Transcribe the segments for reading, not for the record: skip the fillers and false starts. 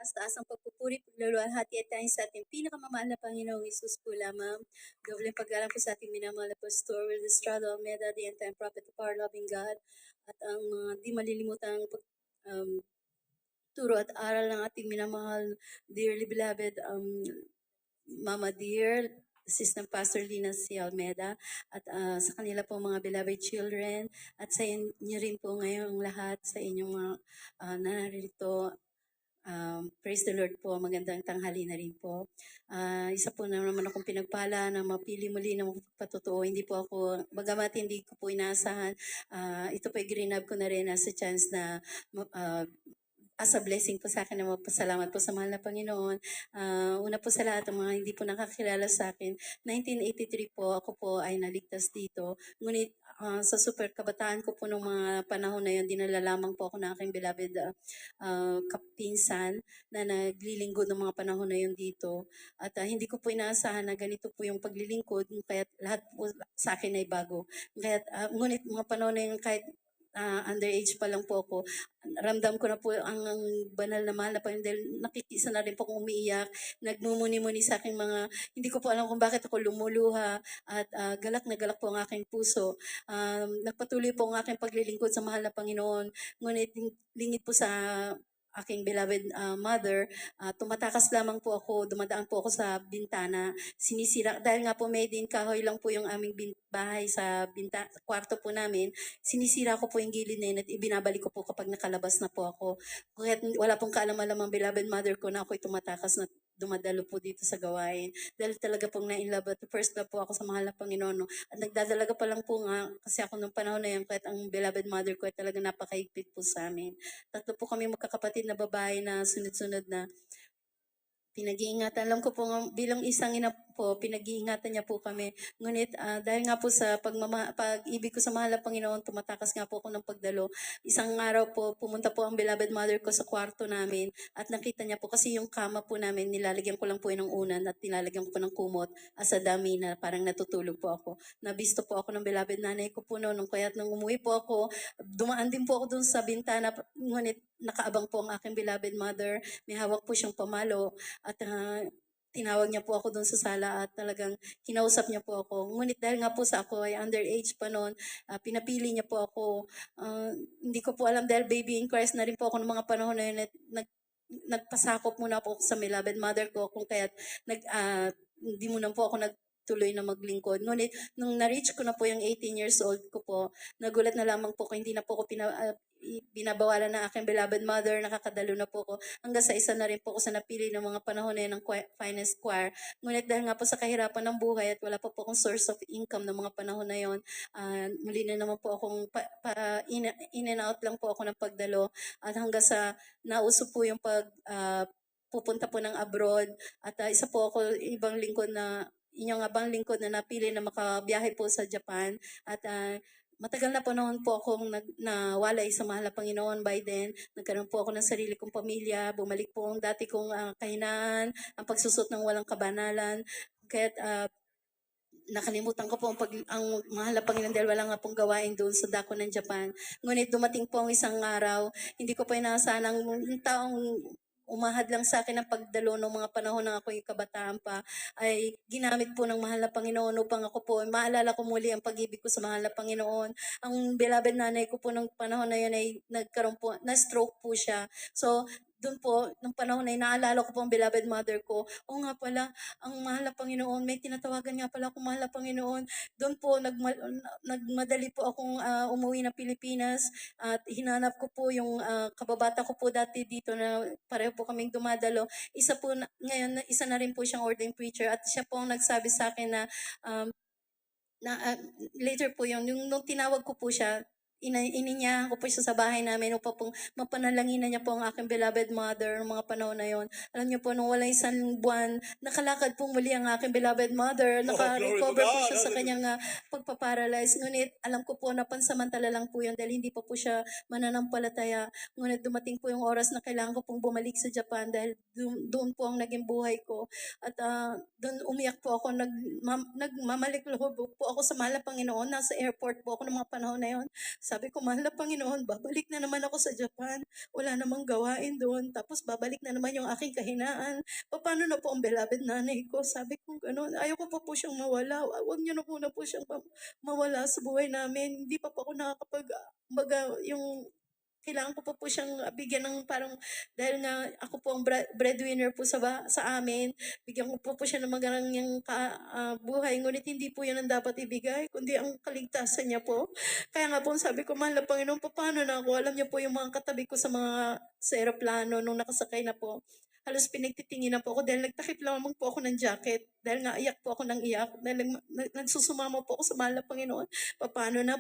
taas-taas ang pagpupuri, pagluluwalhati at tanging sa ating pinakamamahal na Panginoong Hesus po lamang. Doble paggalang po sa ating minamahal na Pastor Will Estrada Almeda, the end-time prophet of our loving God, at ang mga di malilimutang turo at aral ng ating minamahal, dearly beloved Mama Dear, Assistant Pastor Lina C. Almeda, at sa kanila po mga beloved children, at sa inyo rin po ngayong lahat, sa inyong mga narito. Praise the Lord po, magandang tanghali na rin po. Isa po na naman akong pinagpala na mapili muli ng patotoo. Hindi po ako, bagamat hindi ko po inaasahan, ito po i-greenup ko na rin as a chance na as a blessing po sa akin na magpasalamat po sa mahal na Panginoon. Una po sa lahat, ang mga hindi po nakakilala sa akin, 1983 po, ako po ay naligtas dito. Ngunit sa super kabataan ko po nung mga panahon na yun, dinala lamang po ako ng aking beloved kapinsan na naglilingkod ng mga panahon na yun dito. At hindi ko po inaasahan na ganito po yung paglilingkod, kaya lahat po sa akin ay bago. Kaya, ngunit mga panahon na yun, kahit underage pa lang po ako, ramdam ko na po ang banal na mahal na Panginoon dahil nakikisa na rin po akong umiiyak, nagmumuni-muni sa aking mga, hindi ko po alam kung bakit ako lumuluha at galak na galak po ang aking puso. Nagpatuloy po ang aking paglilingkod sa mahal na Panginoon, ngunit lingid po sa aking beloved mother, tumatakas lamang po ako, dumadaan po ako sa bintana, sinisira, dahil nga po may din kahoy lang po yung aming bahay sa kwarto po namin, sinisira ko po yung gilid na yun at ibinabalik ko po kapag nakalabas na po ako. Kaya wala pong kaalam-alam ang beloved mother ko na ako'y tumatakas na dumadalo po dito sa gawain. Dahil talaga pong na-inlove at first love po ako sa mahal na Panginoon. No? At nagdadalaga pa lang po nga, kasi ako nung panahon na yun, kahit ang beloved mother ko ay talaga napakahigpit po sa amin. Tatlo po kami magkakapatid na babae na sunod-sunod na pinag-iingatan. Alam ko po bilang isang ina po, pinag-iingatan niya po kami. Ngunit dahil nga po sa pag-ibig ko sa mahal na Panginoon, tumatakas nga po ako ng pagdalo. Isang araw po, pumunta po ang beloved mother ko sa kwarto namin at nakita niya po kasi yung kama po namin, nilalagyan ko lang po yun ng unan at nilalagyan ko po ng kumot as a dummy na parang natutulog po ako. Nabisto po ako ng beloved nanay ko po noon. Kaya nung umuwi po ako, dumaan din po ako dun sa bintana, ngunit nakaabang po ang aking beloved mother. May hawak po siyang pamalo at tinawag niya po ako doon sa sala at talagang kinausap niya po ako. Ngunit dahil nga po sa ako ay underage pa noon, pinapili niya po ako. Hindi ko po alam dahil baby in Christ na rin po ako ng mga panahon na yun at nagpasakop muna po ako sa beloved mother ko kung kaya't hindi muna po ako nagtuloy na maglingkod. Ngunit nung na-reach ko na po yung 18 years old ko po, nagulat na lamang po ko hindi na po ako binabawalan ng aking beloved mother, nakakadalo na po ako. Hanggang sa isa na rin po ako sa napili ng mga panahon na yun ng finance choir. Ngunit dahil nga po sa kahirapan ng buhay at wala pa po akong source of income ng mga panahon na yun, muli na naman po akong in and out lang po ako ng pagdalo. At hanggang sa nauso po yung pupunta po ng abroad. At isa po ako ibang lingkod na inyong abang lingkod na napili na makabiyahe po sa Japan. At matagal na po noon po akong nawalay sa mahal na Panginoon by then. Nagkaroon po ako ng sarili kong pamilya. Bumalik po ang dati kong kahinaan, ang pagsusot ng walang kabanalan. Kaya't nakalimutan ko po ang mahal na Panginoon dahil wala nga pong gawain doon sa dako ng Japan. Ngunit dumating po ang isang araw, hindi ko pa inaasahan ang taong umahad lang sa akin ang pagdalo ng mga panahon na ako'y kabataan pa, ay ginamit po ng mahal na Panginoon upang ako po, maalala ko muli ang pag-ibig ko sa mahal na Panginoon. Ang beloved nanay ko po nung panahon na yun ay nagkaroon po, na-stroke po siya. So, doon po, nung panahon na yun, naalala ko po ang beloved mother ko. O nga pala, ang mahal na Panginoon, may tinatawagan nga pala akong mahal na Panginoon. Doon po, nagmadali po akong umuwi ng Pilipinas at hinanap ko po yung kababata ko po dati dito na pareho po kaming dumadalo. Ngayon, isa na rin po siyang ordained preacher at siya po ang nagsabi sa akin na later po yung nung tinawag ko po siya, ininyahan ko po siya sa bahay namin upang pong mapanalangin niya po ang aking beloved mother ng mga panahon na yon. Alam niyo po, nung wala isang buwan, nakalakad pong muli ang aking beloved mother. Naka-recover po siya sa kanyang pagpaparalyze. Ngunit alam ko po na pansamantala lang po yun dahil hindi pa po siya mananampalataya. Ngunit dumating po yung oras na kailangan ko pong bumalik sa Japan dahil doon po ang naging buhay ko. At doon umiyak po ako, nagmamalik loob po ako sa mahal na Panginoon. Nasa airport po ako ng mga panahon na yon. Sabi ko, "Mahal na Panginoon, babalik na naman ako sa Japan. Wala namang gawain doon. Tapos babalik na naman yung aking kahinaan. Paano na po ang beloved nanay ko?" Sabi ko gano'n. Ayaw ko pa po siyang mawala. Huwag niyo na muna po siyang mawala sa buhay namin. Hindi pa po ako nakakapag, kumbaga, yung kailangan ko pa po siyang bigyan ng parang, dahil nga ako po ang breadwinner po sa amin, bigyan ko po siya ng magandang buhay. Ngunit hindi po 'yan ang dapat ibigay, kundi ang kaligtasan niya po. Kaya nga po sabi ko, "Mahal na Panginoon, paano na ako?" Alam niyo po yung mga katabi ko sa eroplano nung nakasakay na po, halos pinagtitinginan po ako dahil nagtakip lamang po ako ng jacket. Dahil nga iyak po ako ng iyak, dahil nagsusumamo po ako sa mahal na Panginoon. Papaano na,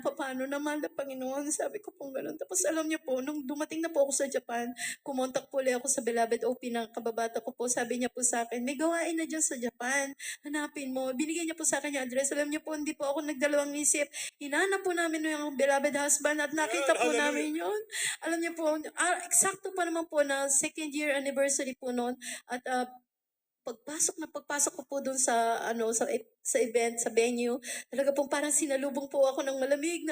mahal na Panginoon?" Sabi ko po gano'n. Tapos alam niyo po, nung dumating na po ako sa Japan, kumontak po ulit ako sa beloved OP ng kababata ko po. Sabi niya po sa akin, "May gawain na diyan sa Japan, hanapin mo." Binigay niya po sa akin yung address. Alam niyo po, hindi po ako nagdalawang isip. Hinanap po namin yung beloved husband at nakita po namin yun. Alam niyo po, eksakto pa naman po na second year anniversary po noon. At pagpasok ko po dun sa ano, sa event, sa venue, talaga pong parang sinalubong po ako ng malamig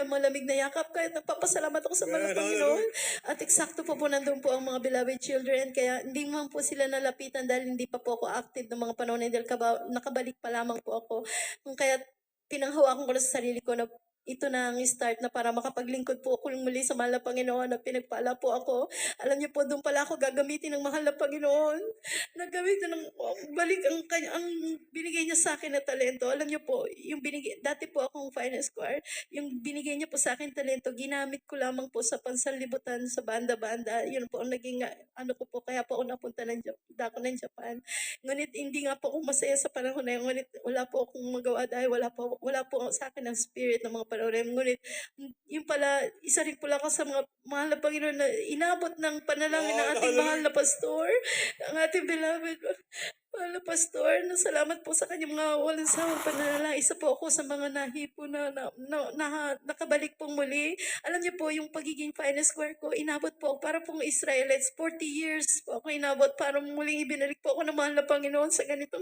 na yakap, kaya nagpapasalamat ako sa mga Panginoon. At eksakto po nandun po ang mga beloved children, kaya hindi man po sila nalapitan dahil hindi pa po ako active ng mga panahon na yun, dahil nakabalik pa lamang po ako. Kung kaya pinanghawakan ko na sa sarili ko na ito na ang start na para makapaglingkod po ako muli sa mahal na Panginoon, na pinagpala po ako. Alam niyo po, doon pala ako gagamitin ng mahal na Panginoon. Naggamitan ng balik ang binigay niya sa akin na talento. Alam niyo po, yung binigay, dati po akong finance choir, yung binigay niya po sa akin talento, ginamit ko lamang po sa pansanlibutan sa banda-banda. Yun po ang naging ano ko po, kaya po ako napunta dako ng Japan. Ngunit hindi nga po ako masaya sa panahon na yun. Ngunit wala po akong magawa dahil wala po sa akin ang spirit ng mga panahon na yun. Ngunit yung pala, isa rin pala ako sa mga mahal na Panginoon na inabot ng panalangin ng ating mahal na pastor, ang ating beloved mahal na pastor, na salamat po sa kanyang mga walang sawang pananalangin. Isa po ako sa mga nahipo na nakabalik pong muli. Alam niyo po, yung pagiging finance choir ko, inabot po ako para pong Israelites. 40 years po ako inabot para muling ibinalik po ako ng mahal na Panginoon sa ganitong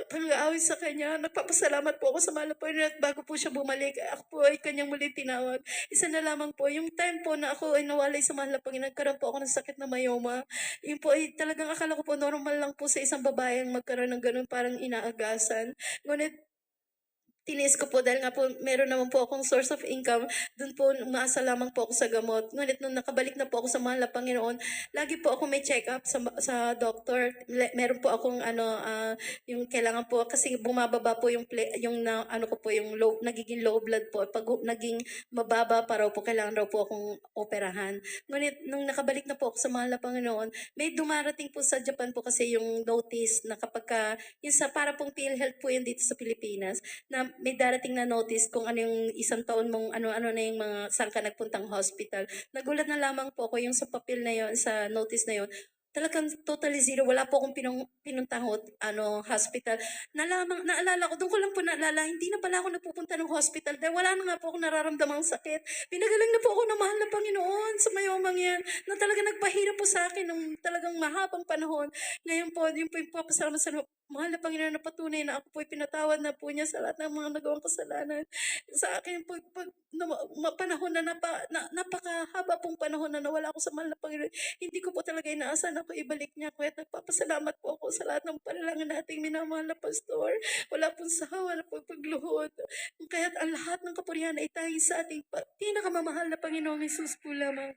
pang-aawit sa kanya. Nagpapasalamat po ako sa mahal na Panginoon, at bago po siya bumalik, ako po ay kanyang muli tinawag. Isa na lamang po, yung time po na ako ay nawalay sa mahal na Panginoon, nagkaroon po ako ng sakit na myoma. Yun po ay talagang akala ko po normal lang po sa isang babae ang magkaroon ng ganun, parang inaagasan. Ngunit tiniis ko po dahil nga po meron naman po akong source of income, dun po umaasa lamang po ako sa gamot. Ngunit nung nakabalik na po ako sa mahal na Panginoon, lagi po ako may check-up sa doctor. Meron po akong yung kailangan po, kasi bumababa po yung ano ko po, yung nagiging low blood po. Pag naging mababa pa raw po, kailangan raw po akong operahan. Ngunit nung nakabalik na po ako sa mahal na Panginoon, may dumarating po sa Japan po kasi yung notice na yung sa para pong PhilHealth po yun dito sa Pilipinas, na may darating na notice kung ano yung isang taon mong ano na yung mga saan ka nagpuntang hospital. Nagulat na lamang po ako yung sa papel na yon, sa notice na yon. Talagang totally zero. Wala po akong pinuntang hospital. Naalala ko, doon ko lang po naalala, hindi na pala ako napupunta ng hospital dahil wala na nga po akong nararamdamang sakit. Pinagaling na po ako ng mahal na Panginoon sa mayomang yan, na talagang nagpahirap po sa akin ng talagang mahabang panahon. Ngayon po, yung po yung papasalamat sa mahal na Panginoon, na patunay na ako po pinatawad na po niya sa lahat ng mga nagawang kasalanan sa akin po. Panahon na napakahaba pong panahon na nawala ako sa mahal na Panginoon, hindi ko po talaga inaasahan ako ibalik niya. Kaya nagpapasalamat po ako sa lahat ng panalangin nating minamahal na pastor. Wala pong sawa na pagluhod. Kaya ang lahat ng kapurihan ay tanging sa ating pinakamamahal na Panginoong Hesus po lamang.